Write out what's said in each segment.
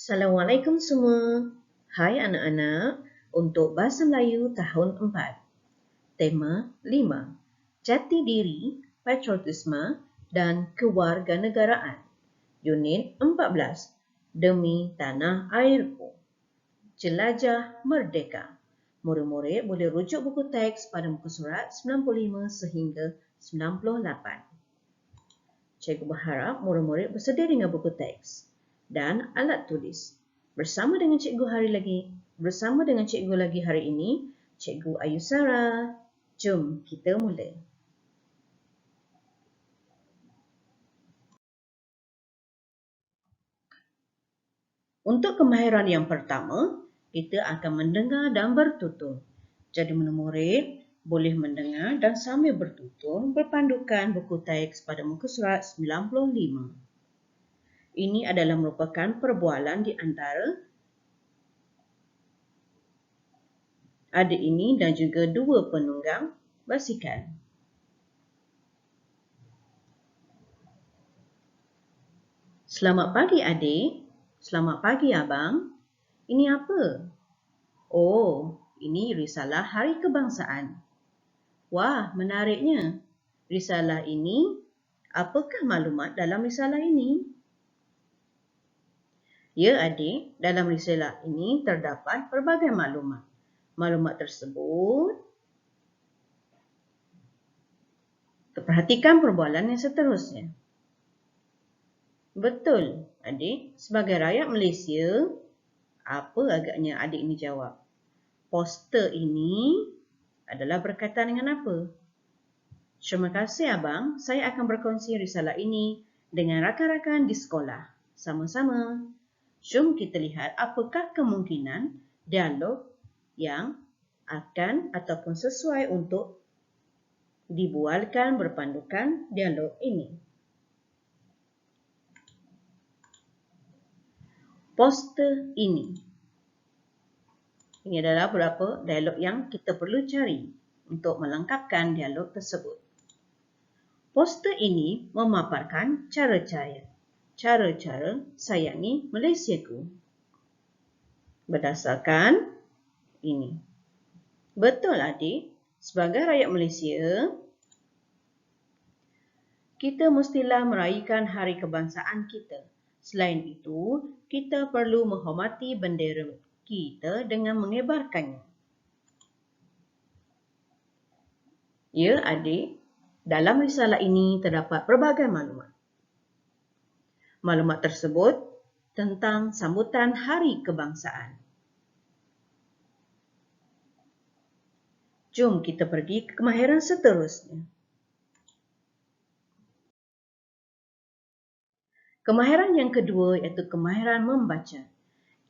Assalamualaikum semua. Hai anak-anak, untuk Bahasa Melayu tahun 4. Tema 5. Jati diri, patriotisme dan kewarganegaraan. Unit 14. Demi tanah airku. Jelajah Merdeka. Murid-murid boleh rujuk buku teks pada muka surat 95 sehingga 98. Cikgu berharap murid-murid bersedia dengan buku teks dan alat tulis. Bersama dengan cikgu lagi hari ini, Cikgu Ayu Sarah. Jom kita mula. Untuk kemahiran yang pertama, kita akan mendengar dan bertutur. Jadi murid boleh mendengar dan sambil bertutur berpandukan buku teks pada muka surat 95. Ini adalah merupakan perbualan di antara adik ini dan juga dua penunggang basikal. Selamat pagi adik. Selamat pagi abang. Ini apa? Oh, ini risalah Hari Kebangsaan. Wah, menariknya. Risalah ini, apakah maklumat dalam risalah ini? Ya adik, dalam risalah ini terdapat pelbagai maklumat. Maklumat tersebut, perhatikan perbualan yang seterusnya. Betul, adik. Sebagai rakyat Malaysia, apa agaknya adik ini jawab? Poster ini adalah berkaitan dengan apa? Terima kasih abang. Saya akan berkongsi risalah ini dengan rakan-rakan di sekolah. Sama-sama. Jom kita lihat apakah kemungkinan dialog yang akan ataupun sesuai untuk dibualkan berpandukan dialog ini. Poster ini. Ini adalah beberapa dialog yang kita perlu cari untuk melengkapkan dialog tersebut. Poster ini memaparkan cara-cara sayangi Malaysiaku. Berdasarkan ini. Betul adik, sebagai rakyat Malaysia, kita mestilah meraihkan hari kebangsaan kita. Selain itu, kita perlu menghormati bendera kita dengan mengibarkannya. Ya adik, dalam risalah ini terdapat pelbagai maklumat. Maklumat tersebut tentang sambutan Hari Kebangsaan. Jom kita pergi ke kemahiran seterusnya. Kemahiran yang kedua iaitu kemahiran membaca,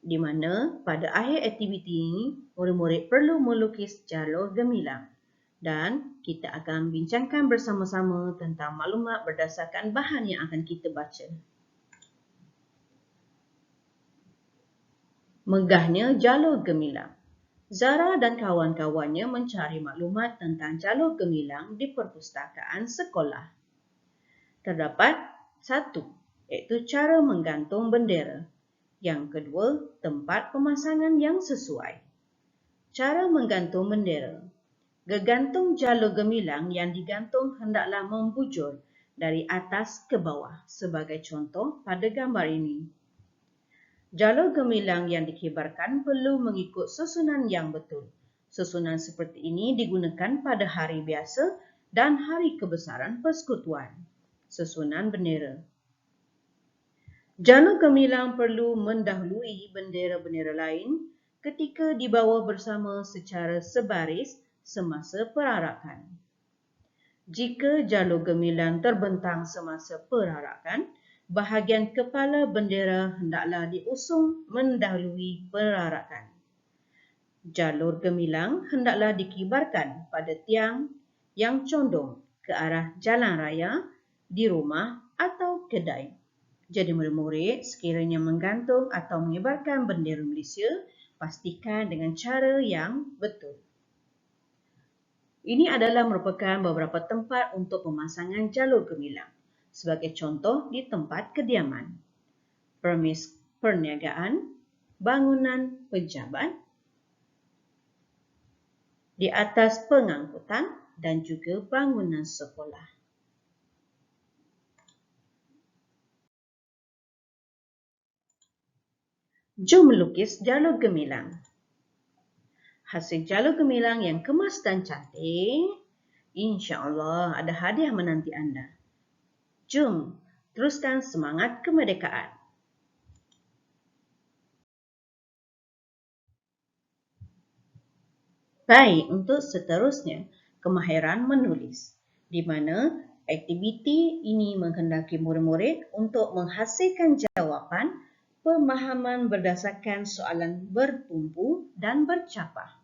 di mana pada akhir aktiviti ini, murid-murid perlu melukis jalur gemilang dan kita akan bincangkan bersama-sama tentang maklumat berdasarkan bahan yang akan kita baca. Megahnya jalur gemilang. Zara dan kawan-kawannya mencari maklumat tentang jalur gemilang di perpustakaan sekolah. Terdapat 1. Iaitu cara menggantung bendera. Yang kedua, tempat pemasangan yang sesuai. Cara menggantung bendera. Gegantung jalur gemilang yang digantung hendaklah membujur dari atas ke bawah. Sebagai contoh pada gambar ini. Jalur gemilang yang dikibarkan perlu mengikut susunan yang betul. Susunan seperti ini digunakan pada hari biasa dan hari kebesaran persekutuan. Susunan bendera. Jalur gemilang perlu mendahului bendera-bendera lain ketika dibawa bersama secara sebaris semasa perarakan. Jika jalur gemilang terbentang semasa perarakan, bahagian kepala bendera hendaklah diusung mendahului perarakan. Jalur gemilang hendaklah dikibarkan pada tiang yang condong ke arah jalan raya, di rumah atau kedai. Jadi murid-murid sekiranya menggantung atau mengibarkan bendera Malaysia, pastikan dengan cara yang betul. Ini adalah merupakan beberapa tempat untuk pemasangan jalur gemilang. Sebagai contoh di tempat kediaman. Permis perniagaan, bangunan pejabat, di atas pengangkutan dan juga bangunan sekolah. Jom melukis jalur gemilang. Hasil jalur gemilang yang kemas dan cantik, insya-Allah ada hadiah menanti anda. Jom teruskan semangat kemerdekaan. Baik, untuk seterusnya, kemahiran menulis, di mana aktiviti ini menghendaki murid-murid untuk menghasilkan jawapan pemahaman berdasarkan soalan bertumpu dan bercapah.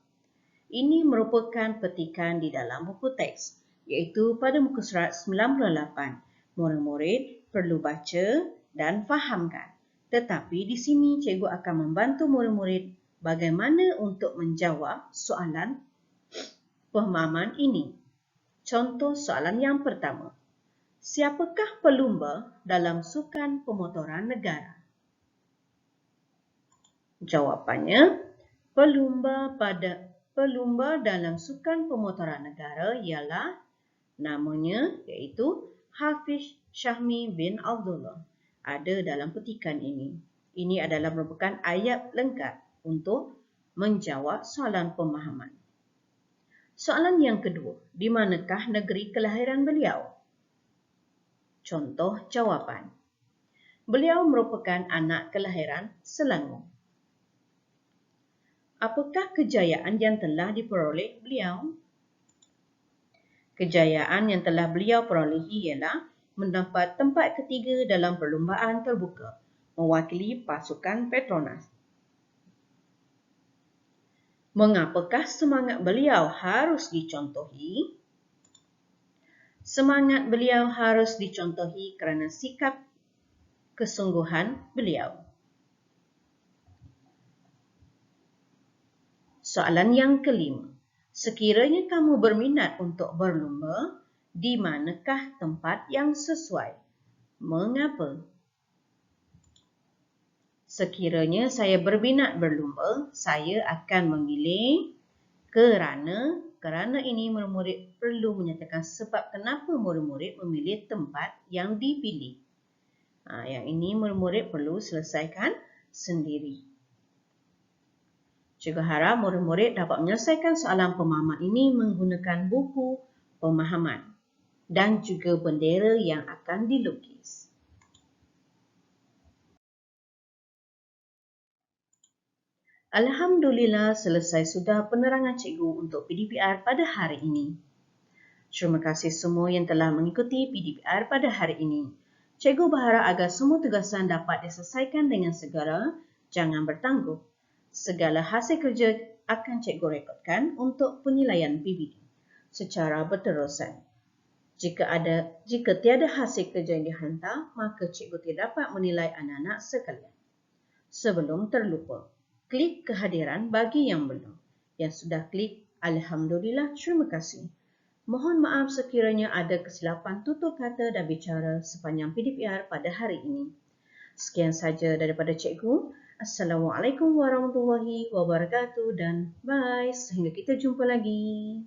Ini merupakan petikan di dalam buku teks, iaitu pada muka surat 98. Murid-murid perlu baca dan fahamkan. Tetapi di sini cikgu akan membantu murid-murid bagaimana untuk menjawab soalan pemahaman ini. Contoh soalan yang pertama. Siapakah pelumba dalam sukan pemotoran negara? Jawapannya, pelumba dalam sukan pemotoran negara ialah namanya iaitu Hafiz Syahmi bin Abdullah. Ada dalam petikan ini. Ini adalah merupakan ayat lengkap untuk menjawab soalan pemahaman. Soalan yang kedua, di manakah negeri kelahiran beliau? Contoh jawapan. Beliau merupakan anak kelahiran Selangor. Apakah kejayaan yang telah diperoleh beliau? Kejayaan yang telah beliau perolehi ialah mendapat tempat ketiga dalam perlumbaan terbuka, mewakili pasukan Petronas. Mengapakah semangat beliau harus dicontohi? Semangat beliau harus dicontohi kerana sikap kesungguhan beliau. Soalan yang kelima. Sekiranya kamu berminat untuk berlumba, di manakah tempat yang sesuai? Mengapa? Sekiranya saya berminat berlumba, saya akan memilih kerana ini murid-murid perlu menyatakan sebab kenapa murid-murid memilih tempat yang dipilih. Yang ini murid-murid perlu selesaikan sendiri. Cikgu harap murid-murid dapat menyelesaikan soalan pemahaman ini menggunakan buku pemahaman dan juga bendera yang akan dilukis. Alhamdulillah, selesai sudah penerangan cikgu untuk PDPR pada hari ini. Terima kasih semua yang telah mengikuti PDPR pada hari ini. Cikgu berharap agar semua tugasan dapat diselesaikan dengan segera, jangan bertangguh. Segala hasil kerja akan cikgu rekodkan untuk penilaian PBD secara berterusan. Jika tiada hasil kerja yang dihantar, maka cikgu tidak dapat menilai anak-anak sekalian. Sebelum terlupa, klik kehadiran bagi yang belum. Yang sudah klik, alhamdulillah, terima kasih. Mohon maaf sekiranya ada kesilapan tutur kata dan bicara sepanjang PDPR pada hari ini. Sekian saja daripada cikgu. Assalamualaikum warahmatullahi wabarakatuh dan bye. Sehingga kita jumpa lagi.